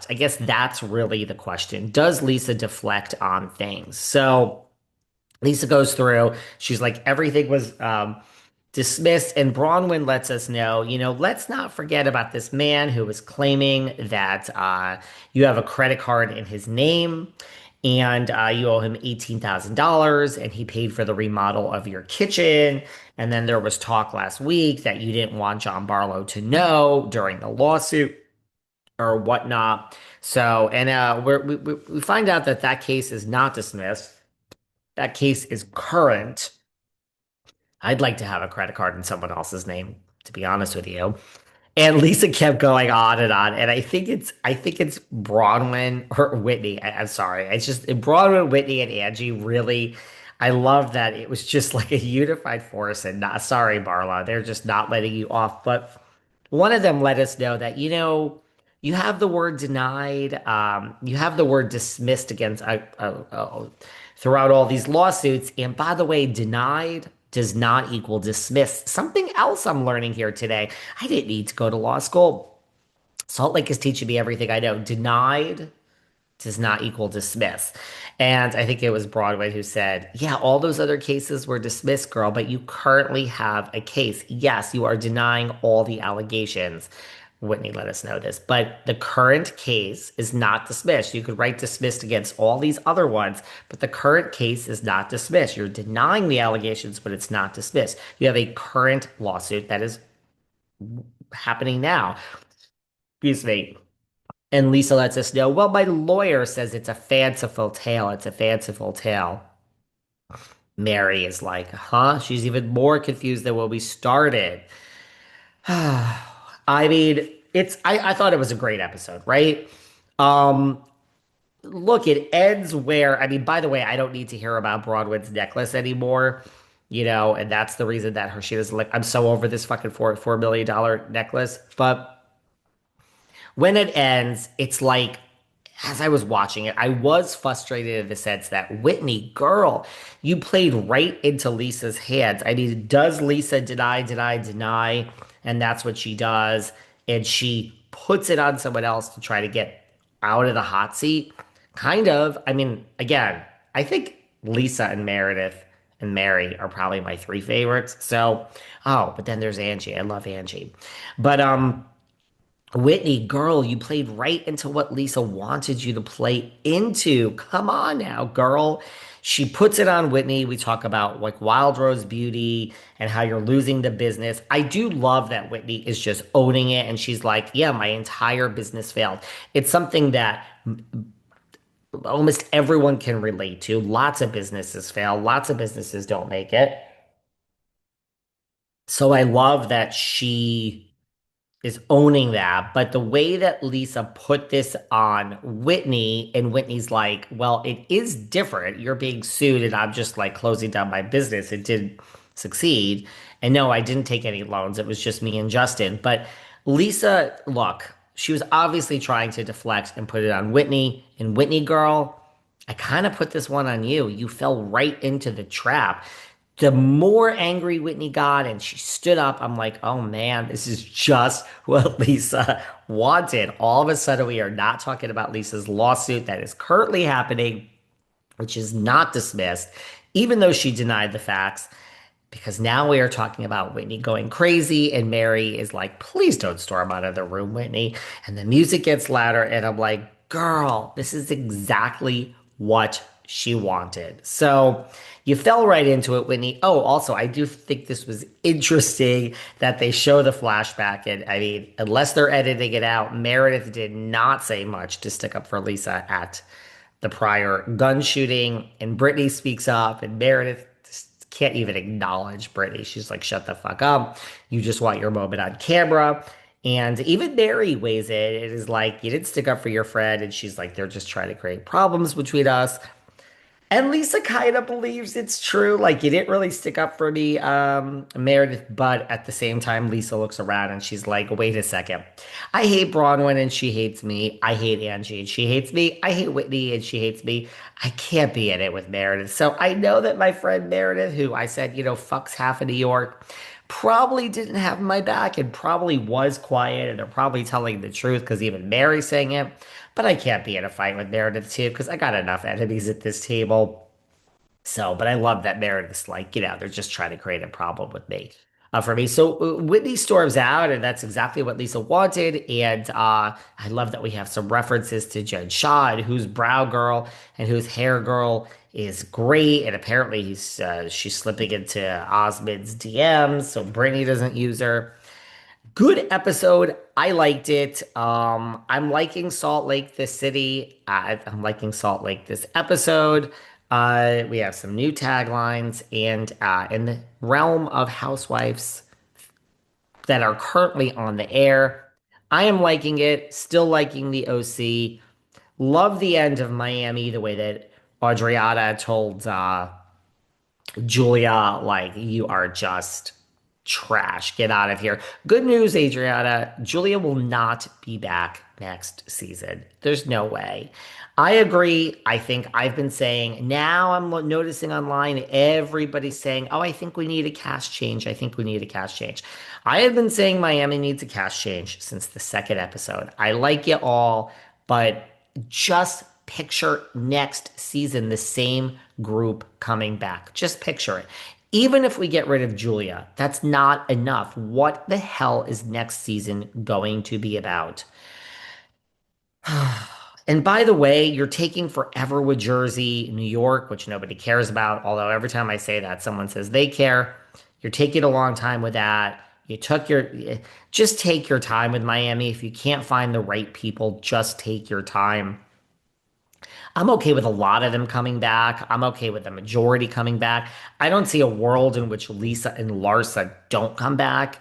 deflect? I guess that's really the question. Does Lisa deflect on things? So Lisa goes through, she's like, everything was dismissed, and Bronwyn lets us know, let's not forget about this man who was claiming that you have a credit card in his name and you owe him $18,000 and he paid for the remodel of your kitchen. And then there was talk last week that you didn't want John Barlow to know during the lawsuit or whatnot. So, and we find out that that case is not dismissed. That case is current. I'd like to have a credit card in someone else's name, to be honest with you. And Lisa kept going on, and I think it's Bronwyn or Whitney. I'm sorry, it's just Bronwyn, Whitney, and Angie. Really, I love that it was just like a unified force. And not sorry, Barlow, they're just not letting you off. But one of them let us know that you have the word denied, you have the word dismissed against throughout all these lawsuits. And by the way, denied does not equal dismissed. Something else I'm learning here today. I didn't need to go to law school. Salt Lake is teaching me everything I know. Denied does not equal dismiss. And I think it was Broadway who said, yeah, all those other cases were dismissed, girl, but you currently have a case. Yes, you are denying all the allegations. Whitney let us know this, but the current case is not dismissed. You could write dismissed against all these other ones, but the current case is not dismissed. You're denying the allegations, but it's not dismissed. You have a current lawsuit that is happening now. Excuse me. And Lisa lets us know, well, my lawyer says it's a fanciful tale. It's a fanciful tale. Mary is like, huh? She's even more confused than when we started. I mean, I thought it was a great episode, right? Um, Look, it ends where, I mean, by the way, I don't need to hear about Broadway's necklace anymore, and that's the reason that her she doesn't like, I'm so over this fucking $4 million necklace. But when it ends, it's like, as I was watching it, I was frustrated in the sense that Whitney, girl, you played right into Lisa's hands. I mean, does Lisa deny, deny, deny? And that's what she does. And she puts it on someone else to try to get out of the hot seat. Kind of. I mean, again, I think Lisa and Meredith and Mary are probably my three favorites. So, oh, but then there's Angie. I love Angie. But Whitney, girl, you played right into what Lisa wanted you to play into. Come on now, girl. She puts it on Whitney. We talk about like Wild Rose Beauty and how you're losing the business. I do love that Whitney is just owning it. And she's like, yeah, my entire business failed. It's something that almost everyone can relate to. Lots of businesses fail, lots of businesses don't make it. So I love that she is owning that. But the way that Lisa put this on Whitney, and Whitney's like, well, it is different. You're being sued, and I'm just like closing down my business. It didn't succeed. And no, I didn't take any loans. It was just me and Justin. But Lisa, look, she was obviously trying to deflect and put it on Whitney. And Whitney, girl, I kind of put this one on you. You fell right into the trap. The more angry Whitney got and she stood up, I'm like, oh man, this is just what Lisa wanted. All of a sudden, we are not talking about Lisa's lawsuit that is currently happening, which is not dismissed, even though she denied the facts, because now we are talking about Whitney going crazy. And Mary is like, please don't storm out of the room, Whitney. And the music gets louder. And I'm like, girl, this is exactly what she wanted. So you fell right into it, Whitney. Oh, also, I do think this was interesting that they show the flashback. And I mean, unless they're editing it out, Meredith did not say much to stick up for Lisa at the prior gun shooting. And Brittany speaks up, and Meredith just can't even acknowledge Brittany. She's like, shut the fuck up. You just want your moment on camera. And even Mary weighs in. It is like, you didn't stick up for your friend. And she's like, they're just trying to create problems between us. And Lisa kind of believes it's true. Like, you didn't really stick up for me, Meredith. But at the same time, Lisa looks around and she's like, wait a second. I hate Bronwyn and she hates me. I hate Angie and she hates me. I hate Whitney and she hates me. I can't be in it with Meredith. So I know that my friend Meredith, who I said, fucks half of New York, probably didn't have my back and probably was quiet. And they're probably telling the truth because even Mary's saying it. But I can't be in a fight with Meredith too, because I got enough enemies at this table. So, but I love that Meredith's like, they're just trying to create a problem with me. For me. So Whitney storms out, and that's exactly what Lisa wanted. And I love that we have some references to Jen Shaw and whose brow girl and whose hair girl is great. And apparently she's slipping into Osmond's DMs, so Brittany doesn't use her. Good episode. I liked it. I'm liking Salt Lake, the city. I'm liking Salt Lake this episode. We have some new taglines, and in the realm of housewives that are currently on the air, I am liking it. Still liking the OC. Love the end of Miami, the way that Adriana told Julia, like, you are just trash. Get out of here. Good news, Adriana. Julia will not be back next season. There's no way. I agree. I think I've been saying, now I'm noticing online everybody's saying, oh, I think we need a cast change. I think we need a cast change. I have been saying Miami needs a cast change since the second episode. I like it all, but just picture next season the same group coming back. Just picture it. Even if we get rid of Julia, that's not enough. What the hell is next season going to be about? And by the way, you're taking forever with Jersey, New York, which nobody cares about. Although every time I say that, someone says they care. You're taking a long time with that. Just take your time with Miami. If you can't find the right people, just take your time. I'm okay with a lot of them coming back. I'm okay with the majority coming back. I don't see a world in which Lisa and Larsa don't come back.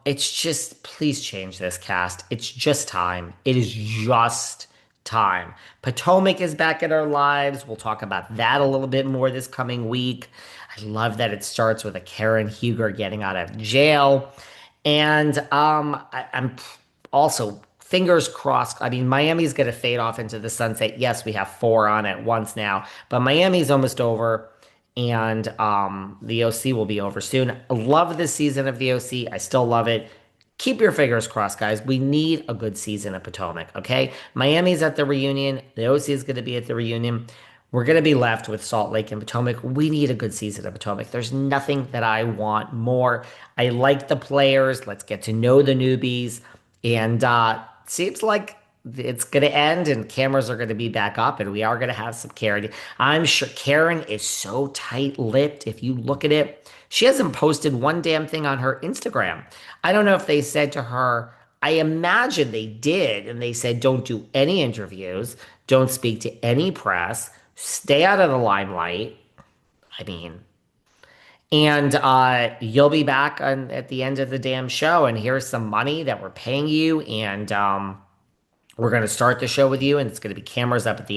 It's just, please change this cast. It's just time. It is just time. Potomac is back in our lives. We'll talk about that a little bit more this coming week. I love that it starts with a Karen Huger getting out of jail. And I'm also fingers crossed. I mean, Miami's going to fade off into the sunset. Yes, we have four on at once now, but Miami's almost over, and the OC will be over soon. I love this season of the OC. I still love it. Keep your fingers crossed, guys. We need a good season of Potomac, okay? Miami's at the reunion. The OC is going to be at the reunion. We're going to be left with Salt Lake and Potomac. We need a good season of Potomac. There's nothing that I want more. I like the players. Let's get to know the newbies. And seems like it's going to end and cameras are going to be back up and we are going to have some Karen. I'm sure Karen is so tight-lipped. If you look at it, she hasn't posted one damn thing on her Instagram. I don't know if they said to her, I imagine they did, and they said, don't do any interviews, don't speak to any press, stay out of the limelight. I mean, and you'll be back at the end of the damn show, and here's some money that we're paying you, and we're going to start the show with you, and it's going to be cameras up at the